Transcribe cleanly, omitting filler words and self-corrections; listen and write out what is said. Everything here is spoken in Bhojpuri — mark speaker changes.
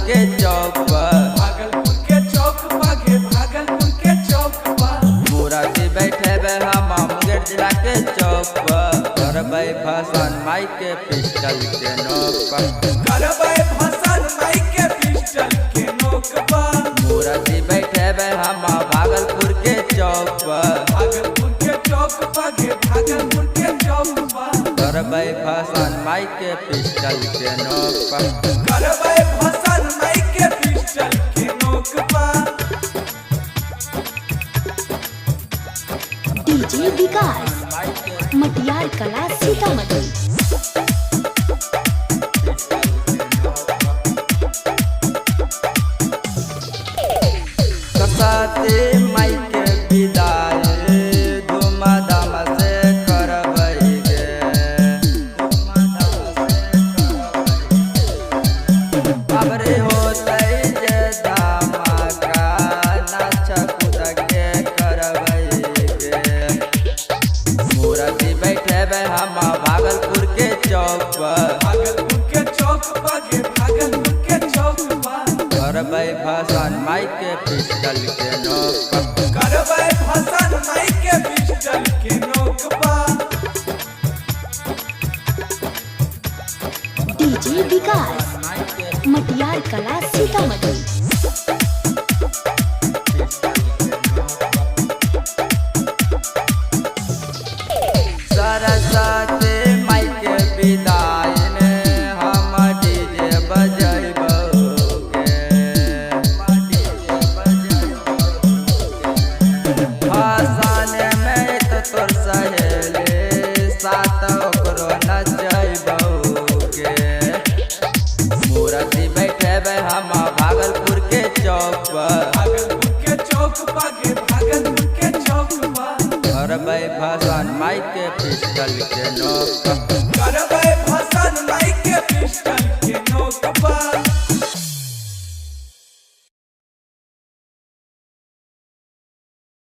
Speaker 1: के चौक पर,
Speaker 2: भागलपुर के चौक पर गे भागलपुर के चौक पर।
Speaker 1: मूर्ति बैठे बे हम मुंगेर जिला के चौक पर, करबै भाषण माई के पिस्टल के नोक पर,
Speaker 2: करबै भाषण माई के पिस्टल के नोक पर।
Speaker 1: मूर्ति बैठे बे हम भागलपुर के चौक पर,
Speaker 2: भागलपुर के चौक पर गे भागलपुर के चौक पर।
Speaker 1: करबै भाषण माई के पिस्टल के नोक पर,
Speaker 2: करबै भाषण माई के पिस्टल के नोक पर।
Speaker 3: डीजे विकास मटियार कला सीतामढ़ी।
Speaker 1: सरस्वती माई के विदाई धूमधाम से करबै गे, अबरे होतै जे धमाका नाच कूद के करबै गे। मूर्ति बैठे बे हम भागलपुर के चौक पर,
Speaker 2: भागलपुर के चौक पर गे भागलपुर के चौक पर।
Speaker 1: करबै भाषण माई के पिस्टल के नोक पर,
Speaker 2: करबै भाषण माई के पिस्टल के नोक पर।
Speaker 3: डीजे विकास मटियार कला सीतामढ़ी।
Speaker 1: सरस्वती माई के विदाई में हम डीजे बजैबोगे, भाषण में तो तोर सहेली साथ ओकरो नचैबोगे। मूर्ति बैठे बे हम भागलपुर के चौक पर,
Speaker 2: भागलपुर के चौक पर गे भागलपुर के चौक पर।
Speaker 1: करबै भाषण माई के पिस्टल के नोक पर,
Speaker 2: करबै